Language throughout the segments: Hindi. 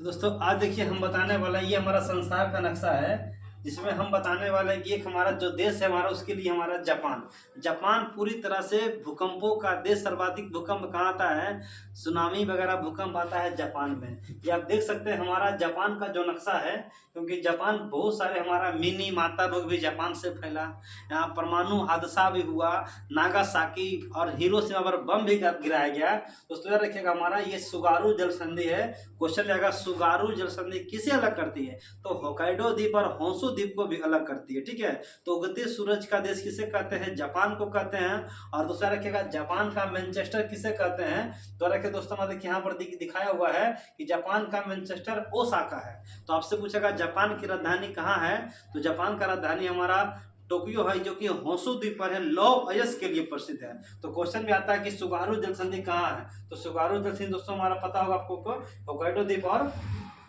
तो दोस्तों आज देखिए हम बताने वाला ये हमारा संसार का नक्शा है, जिसमें हम बताने वाले हैं कि एक हमारा जो देश है हमारा, उसके लिए हमारा जापान। जापान पूरी तरह से भूकंपों का देश, सर्वाधिक भूकंप कहाँ आता है, सुनामी वगैरह भूकंप आता है जापान में। ये आप देख सकते हैं हमारा जापान का जो नक्शा है, क्योंकि जापान बहुत सारे हमारा मिनी माता रोग भी जापान से फैला, यहाँ परमाणु हादसा भी हुआ, नागासाकी और हिरोशिमा पर बम भी गिराया गया। दोस्तों याद रखिएगा हमारा ये सुगारू जल संधि है। क्वेश्चन रहेगा सुगारू जल संधि किसे अलग करती है, तो होकाइडो द्वीप और होंशु द्वीप को भी अलग करती है। ठीक है, तो उगते सूरज का देश किसे कहते हैं, जापान को कहते हैं। और दूसरा रखिएगा जापान का मैनचेस्टर किसे कहते हैं, तो रखिए दोस्तों मतलब यहाँ पर दिखाया हुआ है कि जापान का मैनचेस्टर ओसाका है। तो आपसे पूछेगा जापान की राजधानी कहाँ है, तो जापान का राजधानी हमारा टोक्यो है, जो कि होंशु द्वीप पर है, लौह अयस्क के लिए प्रसिद्ध है। तो क्वेश्चन भी आता है कि सुगारू जल संधि कहाँ है, तो सुगारू जल संधि दोस्तों हमारा पता होगा आपको, होकाइडो द्वीप और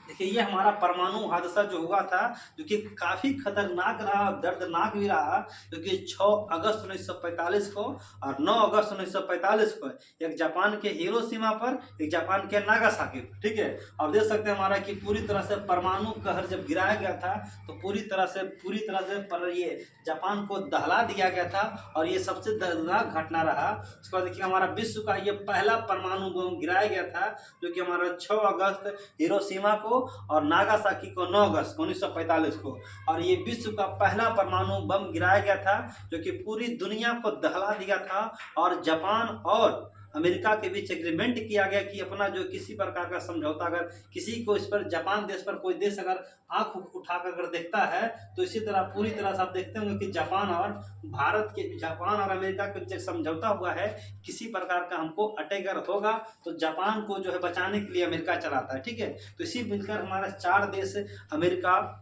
देखिए ये हमारा परमाणु हादसा जो हुआ था, जो कि काफी खतरनाक रहा, दर्दनाक भी रहा, क्योंकि 6 अगस्त 1945 को और 9 अगस्त 1945 को एक जापान के हिरोशिमा पर, एक जापान के नागासाकी पर। ठीक है, अब देख सकते हैं हमारा कि पूरी तरह से परमाणु कहर जब गिराया गया था, तो पूरी तरह से पर ये जापान को दहला दिया गया था, और ये सबसे दर्दनाक घटना रहा। उसके बाद देखिए हमारा विश्व का ये पहला परमाणु बम गिराया गया था, जो कि हमारा 6 अगस्त हिरोशिमा को और नागासाकी को 9 अगस्त 1945 को। और ये विश्व का पहला परमाणु बम गिराया गया था, जो कि पूरी दुनिया को दहला दिया था। और जापान और अमेरिका के बीच एग्रीमेंट किया गया कि अपना जो किसी प्रकार का समझौता, अगर किसी को इस पर, जापान देश पर कोई देश अगर आंख उठाकर अगर देखता है, तो इसी तरह पूरी तरह से आप देखते होंगे कि जापान और अमेरिका के बीच समझौता हुआ है, किसी प्रकार का हमको अटैक अगर होगा तो जापान को जो है बचाने के लिए अमेरिका चलाता है। ठीक है, तो इसी मिलकर हमारा 4 देश, अमेरिका,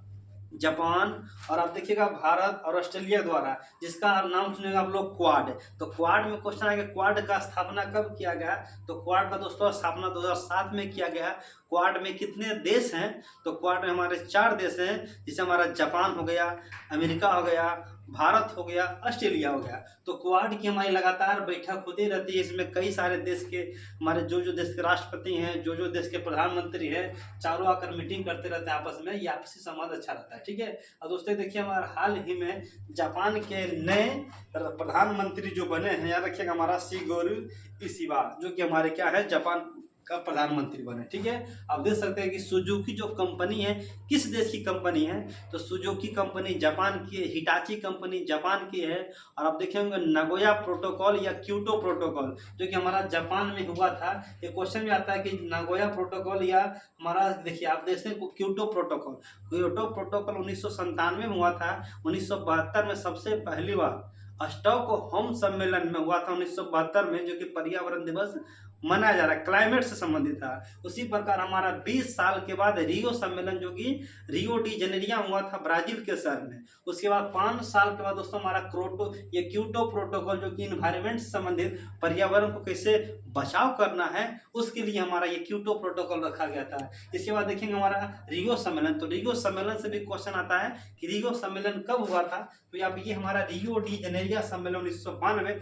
जापान और आप देखिएगा भारत और ऑस्ट्रेलिया द्वारा, जिसका नाम सुनेगा आप लोग क्वाड। तो क्वाड में क्वेश्चन आएगा क्वाड का स्थापना कब किया गया, तो क्वाड का दोस्तों स्थापना 2007 में किया गया। क्वाड में कितने देश हैं, तो क्वाड में हमारे 4 देश हैं, जिसे हमारा जापान हो गया, अमेरिका हो गया, भारत हो गया, ऑस्ट्रेलिया हो गया। तो क्वाड की हमारी लगातार बैठक होती रहती है, इसमें कई सारे देश के हमारे जो देश के राष्ट्रपति हैं, जो देश के प्रधानमंत्री हैं, चारों आकर मीटिंग करते रहते हैं आपस में, ये आपसी संवाद अच्छा रहता है। ठीक है, और दोस्तों देखिए हमारा हाल ही में जापान के नए प्रधानमंत्री जो बने हैं, याद रखिएगा हमारा शिगेरू इशिबा, जो कि हमारे क्या है, जापान का प्रधानमंत्री बने। ठीक है, आप देख सकते हैं कि सुजुकी जो कंपनी है, किस देश की कंपनी है, तो सुजुकी कंपनी जापान की है, हिटाची कंपनी जापान की है। और आप देखेंगे नगोया प्रोटोकॉल या क्योटो प्रोटोकॉल, जो कि हमारा जापान में हुआ था। ये क्वेश्चन भी आता है कि नगोया प्रोटोकॉल या हमारा, देखिए आप देखते हैं क्योटो प्रोटोकॉल 1997 में हुआ था। 1972 में सबसे पहली बार स्टॉकहोम सम्मेलन में हुआ था 1972 में, जो कि पर्यावरण दिवस मनाया जा रहा है, क्लाइमेट से संबंधित था। उसी प्रकार हमारा 20 साल के बाद रियो सम्मेलन, जो कि रियो डी जेनेरिया हुआ था ब्राजील के शहर में। उसके बाद 5 साल के बाद दोस्तों हमारा क्योटो प्रोटोकॉल, जो कि इन्वायरमेंट से संबंधित, पर्यावरण को कैसे बचाव करना है, उसके लिए हमारा ये क्योटो प्रोटोकॉल रखा गया था। इसके बाद देखेंगे हमारा रियो सम्मेलन, तो रियो सम्मेलन से भी क्वेश्चन आता है कि रियो सम्मेलन कब हुआ था, तो ये हमारा रियो डी जेनेरिया सम्मेलन 1992,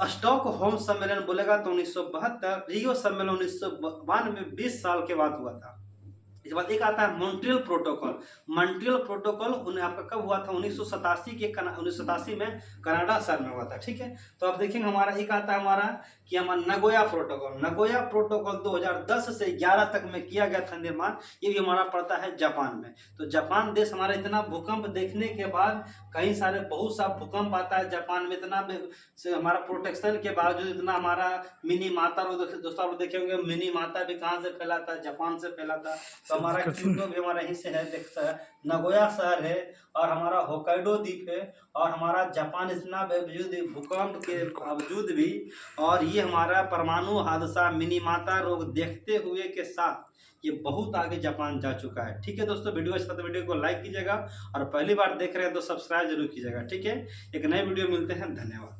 स्टॉकहोम सम्मेलन बोलेगा तो 1972, रियो सम्मेलन 1992 में 20 साल के बाद हुआ था। इसके बाद एक आता है मॉन्ट्रियल प्रोटोकॉल उन्हें आपका कब हुआ था, 1987 में कनाडा शहर में हुआ था। ठीक है, तो आप देखेंगे हमारा एक आता है हमारा कि हमारा नगोया प्रोटोकॉल 2010 से 11 तक में किया गया था निर्माण। ये भी हमारा पड़ता है जापान में। तो जापान देश हमारा इतना भूकंप देखने के बाद, कई सारे बहुत सा भूकंप आता है जापान में, इतना हमारा प्रोटेक्शन के बावजूद, इतना हमारा मिनी माता दोस्तों आप देखे होंगे, मिनी माता भी कहाँ से फैला था, जापान से फैला था। तो हमारा क्योटो भी हमारा यहीं से है, देखता है नगोया शहर है, और हमारा होकाइडो द्वीप है, और हमारा जापान इतना भूकंप के बावजूद भी, और ये हमारा परमाणु हादसा, मिनीमाता रोग देखते हुए के साथ ये बहुत आगे जापान जा चुका है। ठीक है दोस्तों, वीडियो अच्छा तो वीडियो को लाइक कीजिएगा, और पहली बार देख रहे हैं तो सब्सक्राइब जरूर कीजिएगा। ठीक है, एक नए वीडियो मिलते हैं, धन्यवाद।